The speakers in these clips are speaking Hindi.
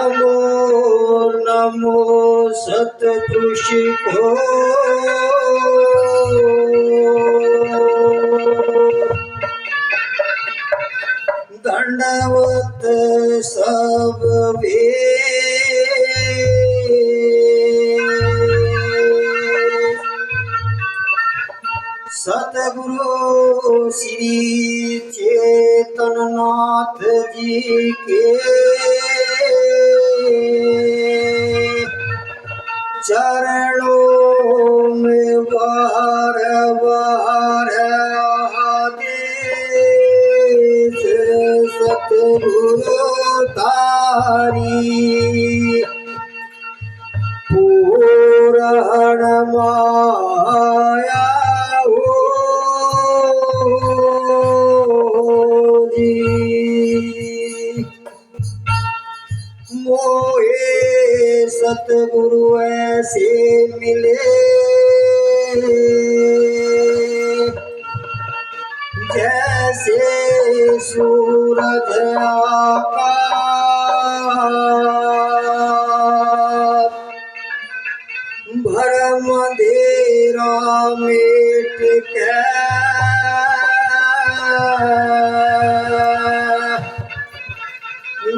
नमो नमो सतपुरुष को दंडवत सब वे सतगुरु श्री चेतननाथ जी के चरणों में बार बार आदेश सतगुरु तारी पूर्ण माया मोहे सतगुरु ऐसे मिले जैसे सूरज आकाश भरम अंधेरा मिट के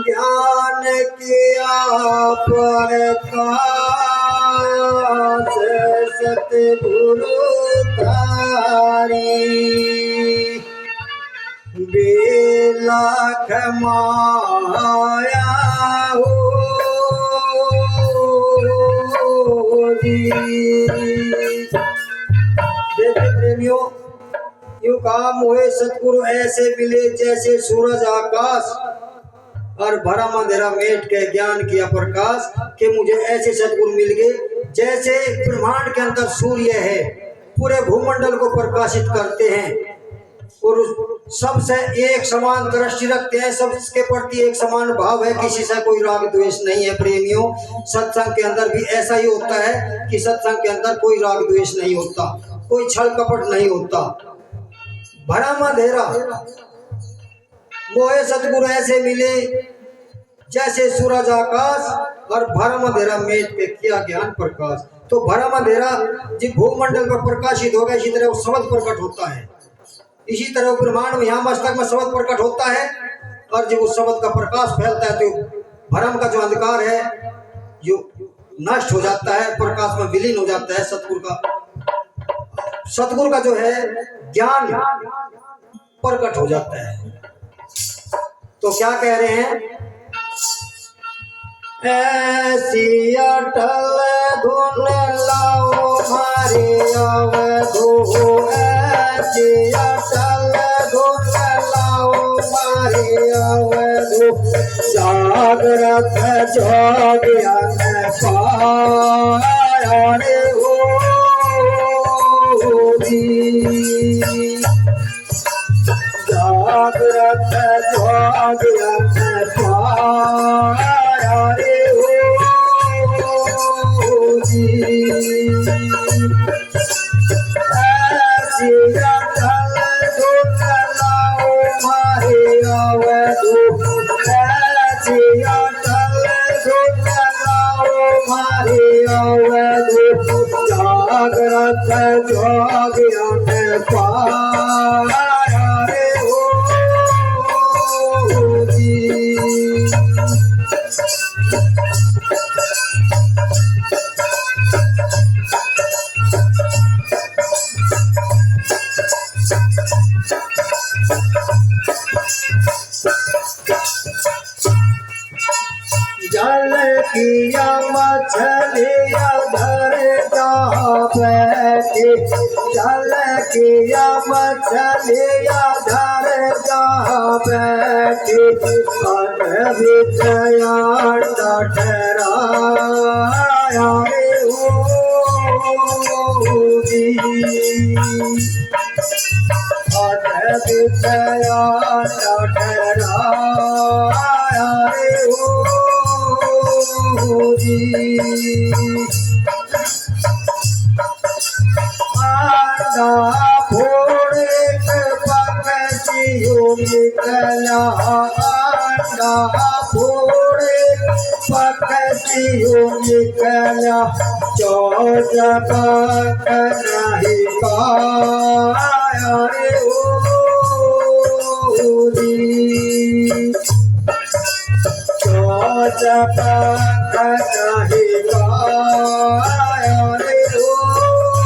ज्ञान किया प्रकाश सतगुरु तारी बेलाख माया हो देखिए प्रेमियों, यूं कहा मोहे सतगुरु ऐसे मिले जैसे सूरज आकाश और भरा अंधेरा मेट के ज्ञान किया प्रकाश के मुझे ऐसे सतगुरु मिल गए जैसे ब्रह्मांड के अंदर सूर्य है, पूरे भूमंडल को प्रकाशित करते हैं और सबसे एक समान दृष्टि रखते हैं, सबके प्रति एक समान भाव है, किसी से कोई राग द्वेष नहीं है। प्रेमियों, सत्संग के अंदर भी ऐसा ही होता है कि सत्संग के अंदर कोई राग द्वेष नहीं होता, कोई छल कपट नहीं होता। भरा अंधेरा मोहे सतगुरु ऐसे मिले जैसे सूरज आकाश और भरम अंधेरा मेट पे किया ज्ञान प्रकाश। तो भरम अंधेरा जिस भूमंडल पर प्रकाशित हो गया, इसी तरह वो शब्द प्रकट होता है, इसी तरह ब्रह्मांड में यहाँ मस्तक में शब्द प्रकट होता है और जब उस शब्द का प्रकाश फैलता है तो भरम का जो अंधकार है जो नष्ट हो जाता है, प्रकाश में विलीन हो जाता है। सतगुरु का जो है ज्ञान प्रकट हो जाता है। तो क्या कह रहे हैं, ऐसी अटल धुन लाओ हमारे अवधू, ऐसी अटल धुन लाओ हमारे अवधू, जागृत जागरण पाया रे हो जागृत जागरण पाया रे हो ऐसी अटल धुन लाओ हमारे अवधू, ऐसी अटल धुन लाओ हमारे अवधू, जागृत जागरण पाया रे हो जल किया मछलिया धर जा बैठे, जल किया मछलिया धर जा बैठे, विद्या ठहराया रे हो विद्या ठहराया रे हो आंडा फोड़ एक पक्षियों निकला, आंडा फोड़ एक पकती निकला चौज पक नहीं पाया रे होरी चौज पक नहीं पाया रे होरी।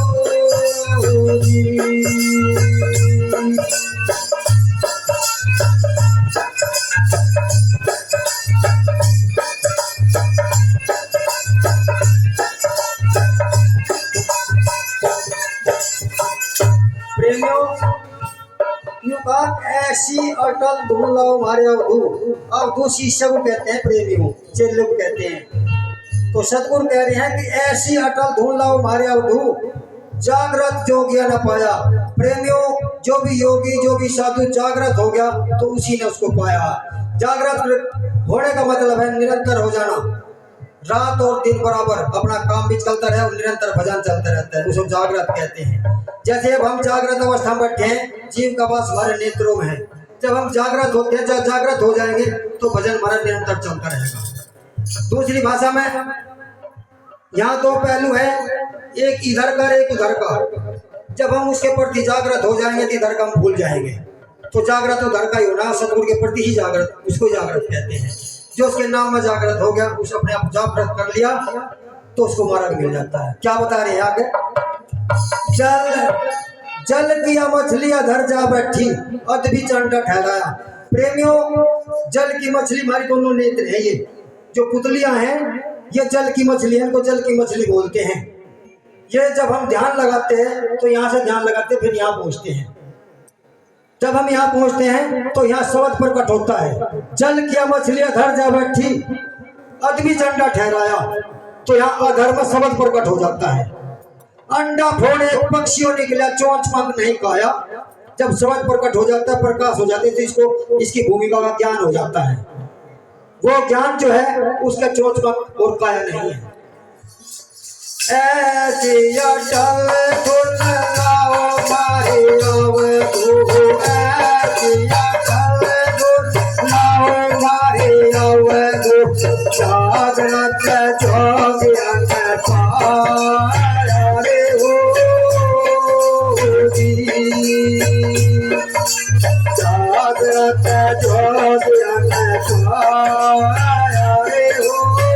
प्रेमियों यूं कहा ऐसी अटल धूल लाओ मारे अवधू शिष्य को कहते हैं, प्रेमियों चेले को कहते हैं। तो सतगुरु कह रहे हैं कि ऐसी अटल धूल लाओ मारे अवधू जागृत जोगिया न पाया। प्रेमियों जो भी योगी जो भी साधु जागृत हो गया तो उसी ने उसको पाया। जागृत होने का मतलब है निरंतर हो जाना, रात और दिन बराबर अपना काम भी चलता रहे और निरंतर भजन चलता रहता है, उसको जागृत कहते हैं। जैसे अब हम जागृत अवस्था में बैठे हैं, जीव का वास हमारे नेत्रों में है। जब हम जागृत होते हैं, जब जागृत हो जाएंगे तो भजन हमारा निरंतर चलता रहेगा। दूसरी भाषा में यहाँ दो पहलू है, एक इधर का एक उधर का। जब हम उसके प्रति जागृत हो जाएंगे तो इधर का हम भूल जाएंगे। तो जागृत उधर का ही होना, सतगुरु के प्रति ही जागृत, उसको जागृत कहते हैं। जो उसके नाम में जागृत हो गया, उस अपने आप जागृत कर लिया तो उसको मार्ग मिल जाता है। क्या बता रहे हैं आगे? जल किया मछलियां धर जा बैठी अत भी चंडा ठहराया। प्रेमियों जल की मछली, हमारी दोनों नेत्र है, ये जो पुतलियां हैं ये जल की मछली है, इनको जल की मछली बोलते हैं। ये जब हम ध्यान लगाते हैं तो यहाँ से ध्यान लगाते फिर यहाँ पहुँचते हैं। जब हम यहाँ पहुँचते हैं तो यहाँ शब्द प्रकट होता है, जल किया मछलियां धर जा बैठी अत भी चंडा ठहराया। तो यहाँ अधर्म शब्द प्रकट हो जाता है। अंडा फोड़े पक्षियों निकला चोंच पंख नहीं खाया। जब शब्द प्रकट हो जाता है, प्रकाश हो जाते हैं, तो इसको इसकी भूमिका का ज्ञान हो जाता है। वो ज्ञान जो है उसका चोंच पंख और काया नहीं है। ऐसी अटल धुन लाओ मारे अवधू, ऐसी अटल धुन लाओ मारे अवधू जागृत जोगिया न पाया रे होरी जागृत जोगिया न पाया रे होरी।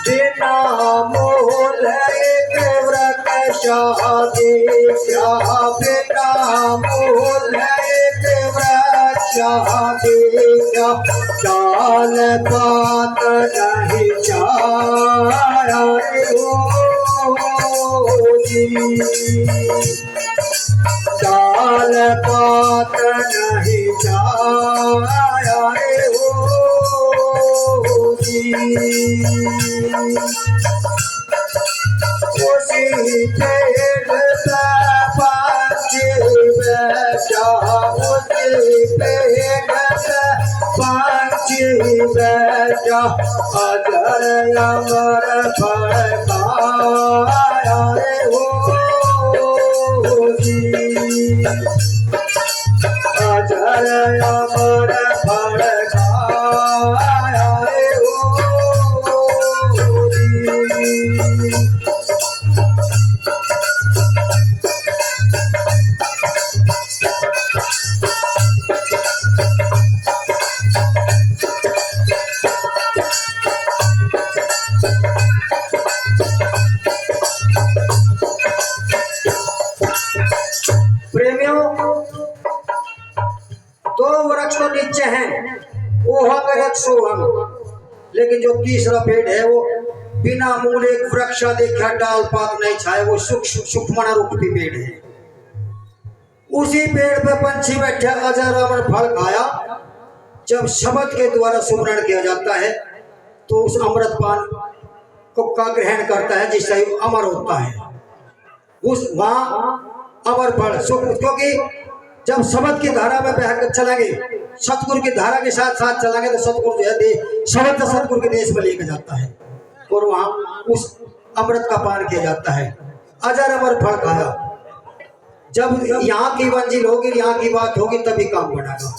बिना मोह एक व्रत शादी बिना मोह एक व्रत शादी डाल पात नहीं चारा होरी डाल पात नहीं चारा होरी। उसी पेड़ पे पंछी बैठा, उसी पेड़ पे पंछी बैठा अजर अमर फल पाया रे होरी अजर अमर फल पाया रे होरी। प्रेमियों दो वृक्ष तो नीचे हैं, ओहंग रक्षोहंग, लेकिन जो तीसरा पेड़ है वो बिना मूल एक वृक्ष देखा डाल पात नहीं छाए, वो सूक्ष्म रूपी पेड़ है। उसी पेड़ पे पंछी बैठे अजर अमर फल खाया। जब शब्द के द्वारा सुमरण किया जाता है तो उस अमृत पान को का ग्रहण करता है, जिससे अमर होता है। उस वहां अमर फल क्योंकि जब शब्द की धारा में बह कर चलेंगे, सतगुरु की धारा के साथ साथ चलेंगे तो सतगुरु जो है शब्द सतगुरु के देश में लेकर जाता है और वहां उस अमृत का पान किया जाता है। अजर अमर फल खाया। जब यहाँ की मंजिल होगी, यहाँ की बात होगी, तभी काम बनेगा।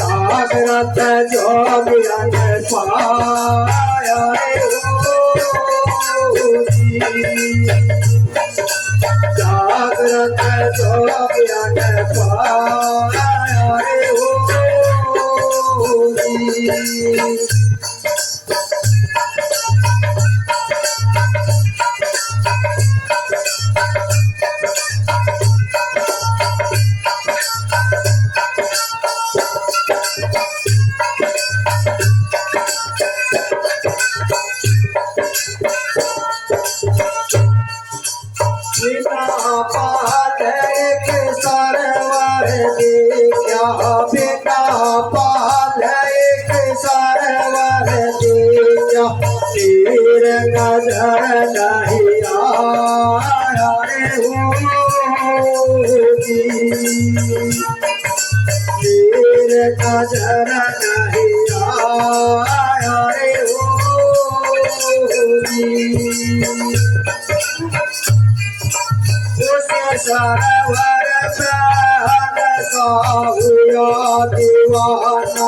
जागृत जोगियन पाया जागृत जोगियन पाया सरवर प्राण साहुया दीवाना,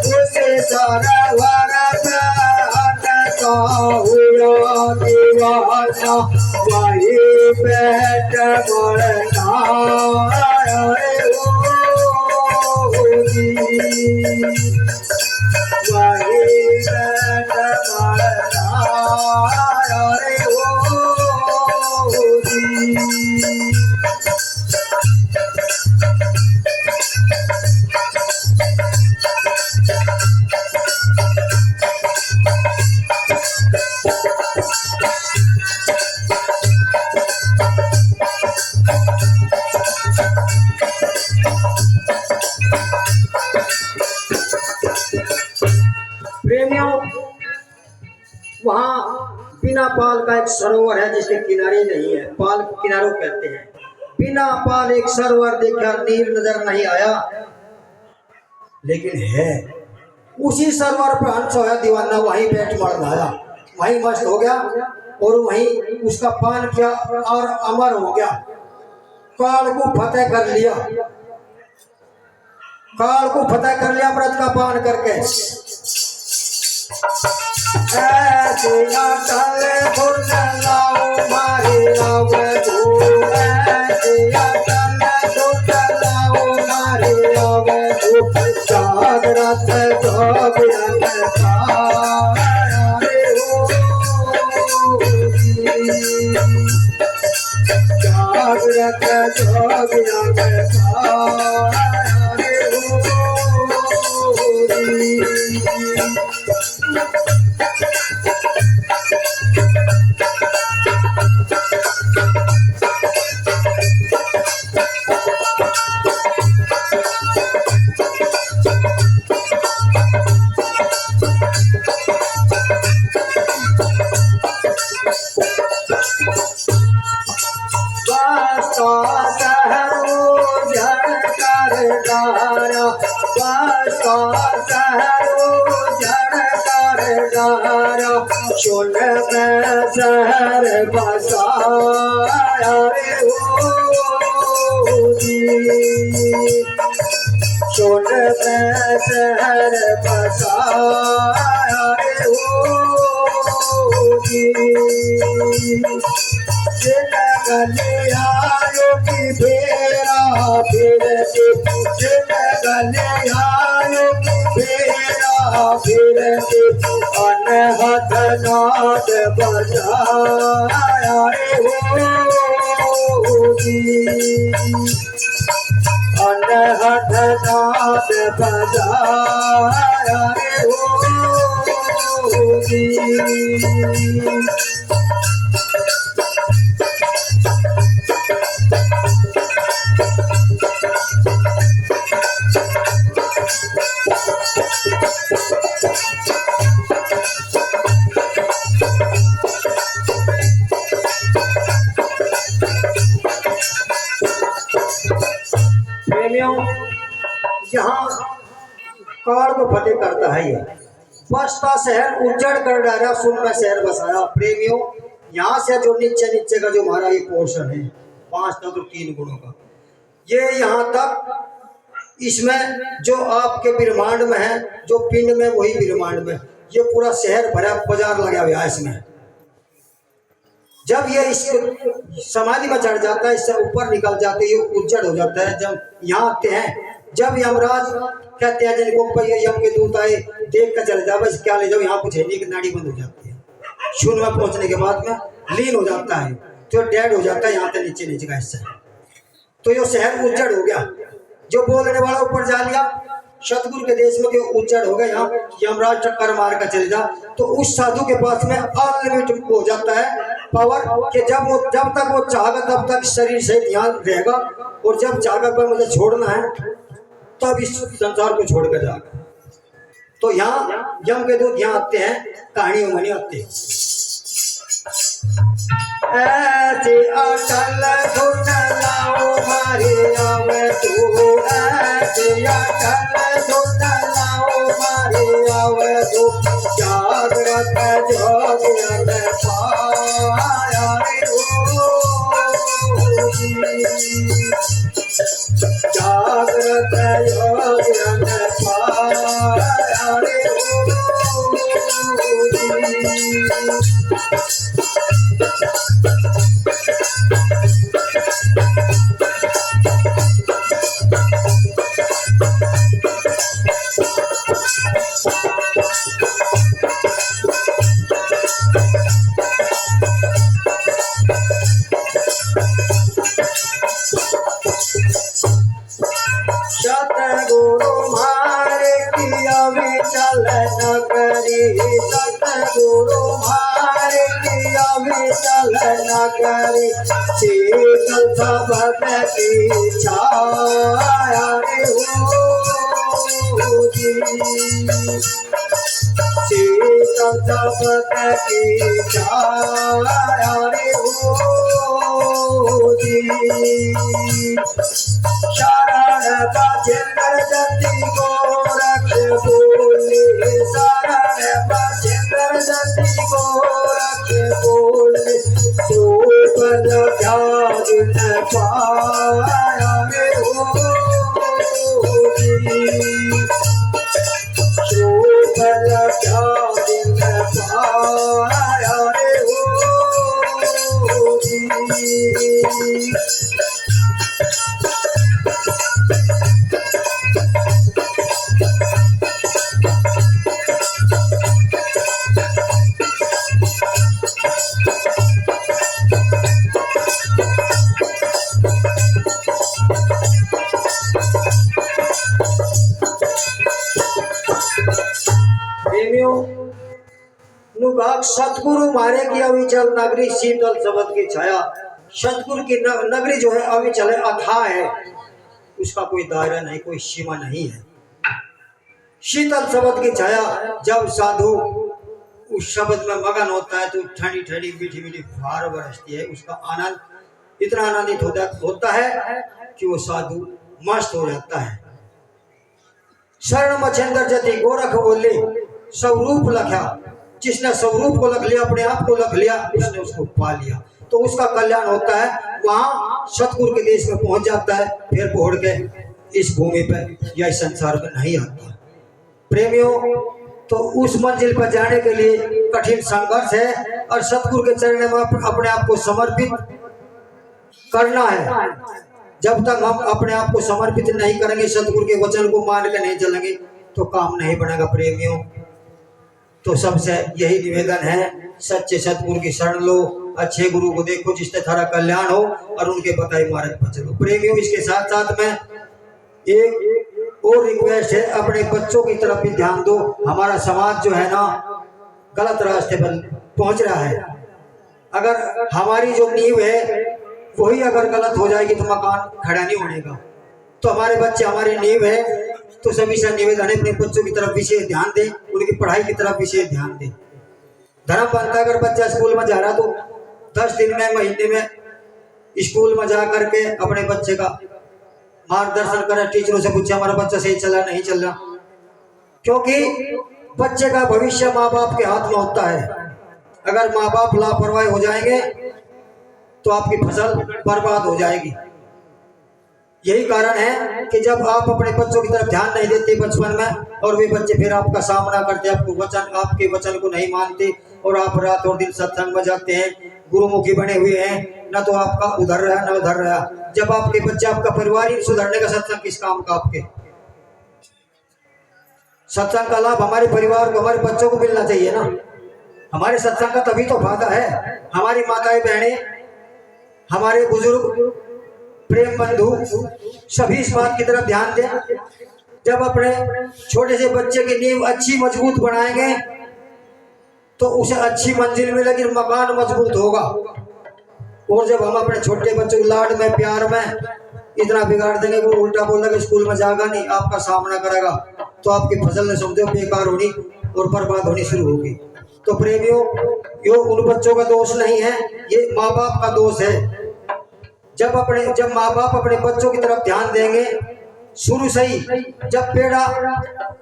उसे सरवर प्राण साहुया दीवाना, वही बैठ मरना वही बैठ मरना प्रेमियों, वहाँ बिना पाल का एक सरोवर है जिसके किनारे नहीं है, पाल किनारों कहते हैं। बिना पाल एक सरोवर देखा, नीर नजर नहीं आया, लेकिन है उसी सरोवर पर हंस होया दीवाना, वहीं बैठ मरनाया, वहीं मस्त हो गया और वहीं उसका पान किया और अमर हो गया। काल को फतेह कर लिया, काल को फतेह कर लिया अमृत का पान करके। ऐसे अटल गुण लाओ मारे आवे तू, ऐसे अटल गुण लाओ मारे आवे तू, जागृत जोगियन पाया रे हो, जागृत जोगियन पाया रे हो। सुन मैं शहर बसाया रे हो जी, सुन मैं शहर बसाया रे हो जी। गलियारों की फेरा फिरती, गलियारों की फेरा फिरती, अनहद नाद बजाया रे हो जी, अनहद नाद बजाया रे हो जी। काल को फतेह करता है। ये बसता शहर उजड़ कर डाला, सुन में शहर बसाया। प्रेमियों, यहाँ से जो नीचे नीचे का जो हमारा ये पोर्शन है 5 तत्व 3 गुणों का, ये यहाँ तक इसमें जो आपके ब्रह्मांड में है, जो पिंड में वही ब्रह्मांड में, ये पूरा शहर भरा बाजार लगा हुआ है इसमें। जब ये इस समाधि में चढ़ जाता है, इससे ऊपर निकल जाते ये उज्जड़ हो जाता है। जब यहाँ आते हैं, जब यमराज कहते हैं जिनको यम के दूत आए देख कर चले जाओ, बस क्या ले जाओ, यहाँ कुछ है नहीं, कि नाड़ी बंद हो जाती है। शून्य में पहुंचने के बाद में लीन हो जाता है, तो डेड हो जाता है यहाँ से नीचे नीचे का हिस्सा। तो ये शहर उज्जड़ हो गया। जो बोलने वाला ऊपर जा लिया, सतगुरु के देश में उज्जड़ हो गया। यहाँ यमराज चक्कर मार कर चले जा, तो उस साधु के पास में अनलिमिटेड हो जाता है पावर, कि जब तक वो चाहेगा तब तक शरीर से ध्यान रहेगा, और जब चाहेगा पर मुझे छोड़ना है तब इस संसार को छोड़ कर जाएगा। तो यहाँ यम के दूत यहाँ आते हैं, कहानियों में नहीं आते। ऐसे अटल धुन लाओ मारे आवे तू, ऐसे अटल धुन लाओ मारे आवे तू, जागृत जोगियन पाया रे ओ, जागृत जोगियन पाया रे सतगुरु मारे किया विचल नगरी, सतगुरु मारे किया विचल नगरी, शीतल शब्द की छाया रे हो जी, शीतल शब्द की छाया रे हो जी। शरण बाजेंद्र जति गोरख बोले, शरण बाजेंद्र जति गोरख बोले, सोपन ध्यान पाया रे हो जी, सोपन ध्यान पाया रे हो जी। सतगुरु मारे की अविचल नगरी, शीतल शब्द की छाया। सतगुरु की नगरी जो है अविचल है, अथाह है, उसका कोई दायरा नहीं, कोई सीमा नहीं है। शीतल शब्द की छाया, जब साधु उस शब्द में मगन होता है तो ठंडी ठंडी मीठी मीठी फुहार बरसती है। उसका आनंद इतना आनंदित होता है कि वो साधु मस्त हो जाता है। शरण मच्छेंद्र जति गोरख बोले, स्वरूप लखा, जिसने स्वरूप को लख लिया, अपने आप को लख लिया, उसने उसको पा लिया, तो उसका कल्याण होता है। वहां सतगुरु के देश में पहुंच जाता है, फिर पहुंच के इस भूमि पर या इस संसार में नहीं आता। प्रेमियों, तो उस मंजिल पर जाने के लिए कठिन संघर्ष है, और सतगुरु के चरणों में अपने आप को समर्पित करना है। जब तक हम अपने आप को समर्पित नहीं करेंगे, सतगुरु के वचन को मान के नहीं चलेंगे, तो काम नहीं बनेगा। प्रेमियों, तो सबसे यही निवेदन है, सच्चे सतगुरु की शरण लो, अच्छे गुरु को देखो जिससे थारा कल्याण हो, और उनके बताए मार्ग पर चलो। प्रेमियों, इसके साथ साथ में एक और रिक्वेस्ट है, अपने बच्चों की तरफ भी ध्यान दो। हमारा समाज जो है ना, गलत रास्ते पर पहुंच रहा है। अगर हमारी जो नींव है वही अगर गलत हो जाएगी तो मकान खड़ा नहीं होने का। तो हमारे बच्चे हमारी नींव है, तो सभी से निवेदन है, अपने बच्चों की तरफ विशेष ध्यान दें, उनकी पढ़ाई की तरफ विशेष ध्यान दें। धर्म बनता, अगर बच्चा स्कूल में जा रहा तो 10 दिन में, महीने में स्कूल में जा करके अपने बच्चे का मार्गदर्शन करें, टीचरों से पूछे हमारा बच्चा सही चला नहीं चल रहा, क्योंकि बच्चे का भविष्य माँ बाप के हाथ में होता है। अगर माँ बाप लापरवाही हो जाएंगे तो आपकी फसल बर्बाद हो जाएगी। यही कारण है कि जब आप अपने बच्चों की तरफ ध्यान नहीं देते बचपन में और वे बच्चे फिर आपका सामना करते, आपके वचन को नहीं मानते और आप रात और दिन सत्संग में जाते हैं, गुरुमुखी बने हुए हैं, न तो आपका उधर रहा न उधर रहा। जब आपके बच्चे, आपका परिवार ही सुधरने का, सत्संग किस काम का? आपके सत्संग का लाभ हमारे परिवार को, हमारे बच्चों को मिलना चाहिए ना। हमारे सत्संग का तभी तो फायदा है। हमारी माताएं बहनें, हमारे बुजुर्ग, प्रेम बंधु सभी इस बात की तरफ ध्यान दें। जब अपने छोटे से बच्चे की नींव अच्छी मजबूत बनाएंगे तो उसे अच्छी मंजिल मिलेगी, मकान मजबूत होगा। और जब हम अपने छोटे बच्चों को लाड में, प्यार में इतना बिगाड़ देंगे, वो उल्टा बोलेगा स्कूल में जाएगा नहीं, आपका सामना करेगा, तो आपकी फसल ने समझो बेकार होनी और बर्बाद होनी शुरू होगी। तो प्रेमियों, ये उन बच्चों का दोष नहीं है, ये माँ बाप का दोष है। जब माँ बाप अपने बच्चों की तरफ ध्यान देंगे शुरू से ही, जब पेड़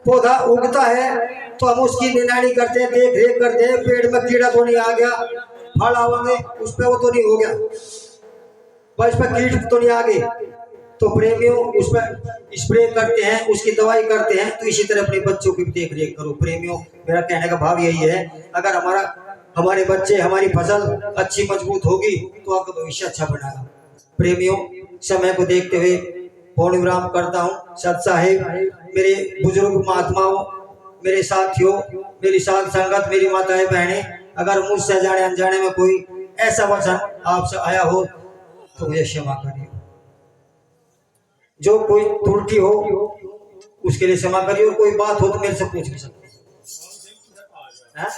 पौधा उगता है तो हम उसकी निगरानी करते हैं, देख रेख करते हैं, पेड़ में कीड़ा तो नहीं आ गया, फल आवेंगे उस पर वो तो नहीं हो गया, बस पर कीट तो नहीं आ गए, तो प्रेमियों उस पर स्प्रे करते हैं, उसकी दवाई करते हैं। तो इसी तरह अपने बच्चों की देख रेख करो। प्रेमियों, मेरा कहने का भाव यही है, अगर हमारे बच्चे, हमारी फसल अच्छी मजबूत होगी तो आपका भविष्य अच्छा बनेगा। प्रेमियों, समय को देखते हुए पूर्ण विराम करता हूँ। सत साहिब, मेरे बुजुर्ग महात्माओं, मेरे साथियों, मेरी साथ संगत, मेरी माताएं बहनें, अगर मुझसे जाने अनजाने में कोई ऐसा वचन आपसे आया हो तो मुझे क्षमा करिए। जो कोई त्रुटि हो उसके लिए क्षमा करिए, और कोई बात हो तो मेरे से पूछ भी सकते हैं।